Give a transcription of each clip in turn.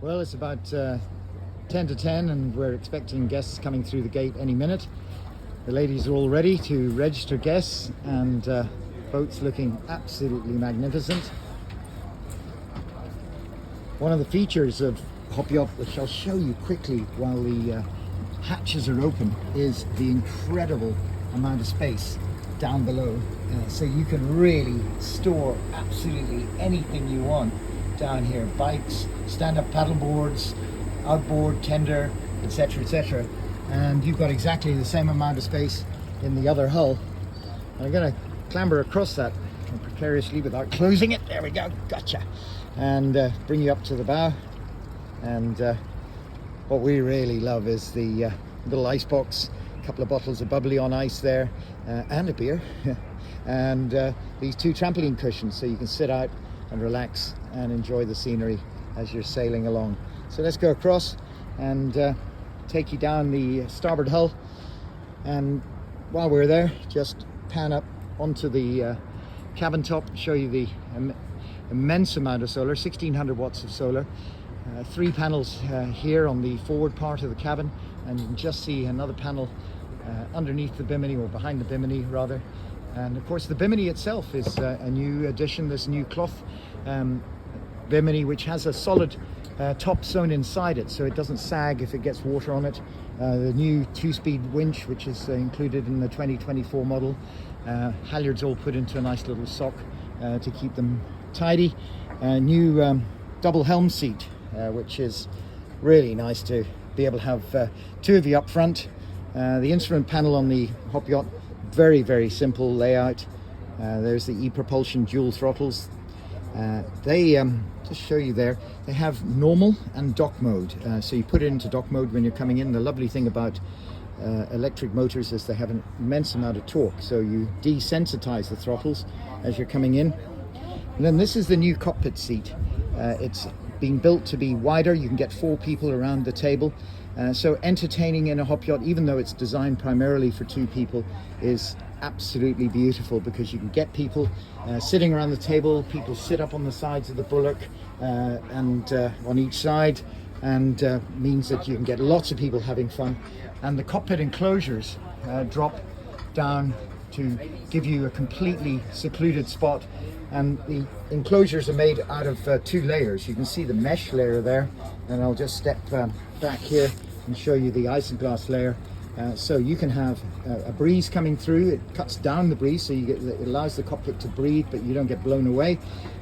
Well, it's about 10 to 10 and we're expecting guests coming through the gate any minute. The ladies are all ready to register guests and boat's looking absolutely magnificent. One of the features of HopYacht, which I'll show you quickly while the hatches are open, is the incredible amount of space down below. So you can really store absolutely anything you want down here. Bikes, stand-up paddle boards, outboard, tender, etc, etc. And you've got exactly the same amount of space in the other hull. I'm going to clamber across that precariously without closing it. There we go, gotcha. And bring you up to the bow. And what we really love is the little ice box, a couple of bottles of bubbly on ice there, and a beer. And these two trampoline cushions so you can sit out and relax and enjoy the scenery as you're sailing along. So let's go across and take you down the starboard hull, and while we're there, just pan up onto the cabin top, show you the immense amount of solar, 1600 watts of solar. 3 panels here on the forward part of the cabin, and you can just see another panel underneath the bimini, or behind the bimini rather. And of course the bimini itself is a new addition, this new cloth bimini, which has a solid top sewn inside it so it doesn't sag if it gets water on it. The new 2-speed winch, which is included in the 2024 model. Halyards all put into a nice little sock to keep them tidy. New double helm seat, which is really nice to be able to have 2 of you up front. The instrument panel on the HopYacht, very, very simple layout. There's the e-propulsion dual throttles. They just show you there, they have normal and dock mode. So you put it into dock mode when you're coming in. The lovely thing about electric motors is they have an immense amount of torque, so you desensitize the throttles as you're coming in. And then this is the new cockpit seat. It's been built to be wider. You can get 4 people around the table. So entertaining in a HopYacht, even though it's designed primarily for 2 people, is absolutely beautiful because you can get people sitting around the table. People sit up on the sides of the bulwark and on each side, and means that you can get lots of people having fun. And the cockpit enclosures drop down to give you a completely secluded spot, and the enclosures are made out of 2 layers. You can see the mesh layer there, and I'll just step back here and show you the isinglass layer. So you can have a breeze coming through. It cuts down the breeze, so it allows the cockpit to breathe, but you don't get blown away.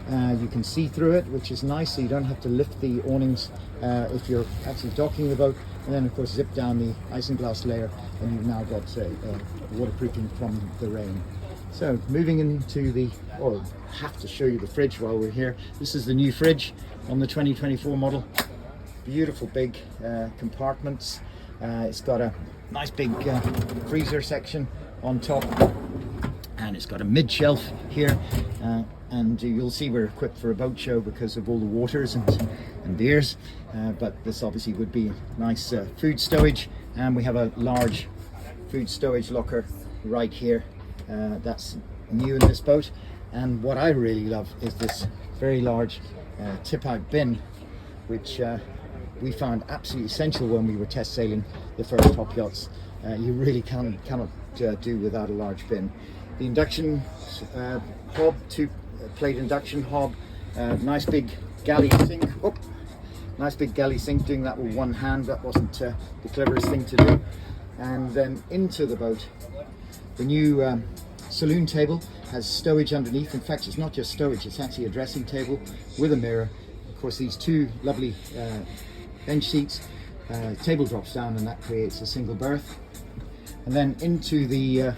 You can see through it, which is nice, so you don't have to lift the awnings if you're actually docking the boat. And then of course zip down the isinglass layer, and you've now got waterproofing from the rain. So moving into the, or have to show you the fridge while we're here. This is the new fridge on the 2024 model. Beautiful big compartments. It's got a nice big freezer section on top, and it's got a mid shelf here, and you'll see we're equipped for a boat show because of all the waters and beers, but this obviously would be nice food stowage, and we have a large food stowage locker right here. That's new in this boat, and what I really love is this very large tip out bin, which we found absolutely essential when we were test sailing the first HopYachts. You really cannot do without a large bin. The induction hob, 2-plate induction hob, nice big galley sink. Nice big galley sink, doing that with one hand, that wasn't the cleverest thing to do. And then into the boat, the new saloon table has stowage underneath. In fact, it's not just stowage, it's actually a dressing table with a mirror. Of course, these 2 lovely bench seats, table drops down, and that creates a single berth. And then into the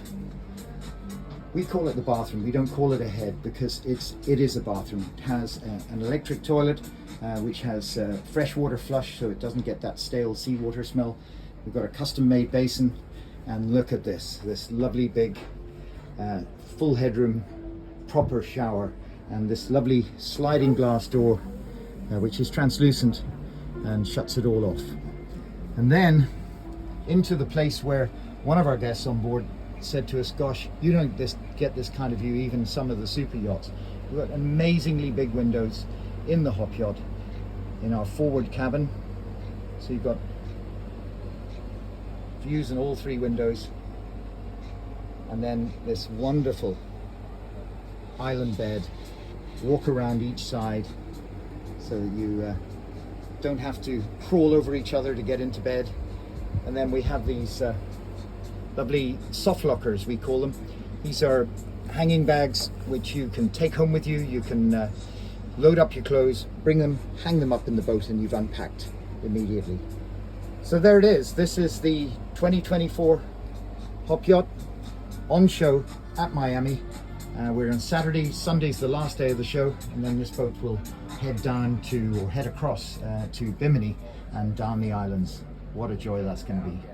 we call it the bathroom. We don't call it a head because it is a bathroom. It has an electric toilet which has freshwater flush, so it doesn't get that stale seawater smell. We've got a custom-made basin, and look at this lovely big full headroom proper shower, and this lovely sliding glass door which is translucent and shuts it all off. And then into the place where one of our guests on board said to us, gosh, you don't get this kind of view even some of the super yachts. We've got amazingly big windows in the HopYacht. in our forward cabin. So you've got views in all three windows, and then this wonderful island bed. Walk around each side so that you don't have to crawl over each other to get into bed. And then we have these lovely soft lockers, we call them. These are hanging bags which you can take home with you. You can load up your clothes, bring them, hang them up in the boat, and you've unpacked immediately. So there it is. This is the 2024 HopYacht on show at Miami. We're on Saturday. Sunday's the last day of the show, and then this boat will head down to, or head across to Bimini and down the islands. What a joy that's going to be.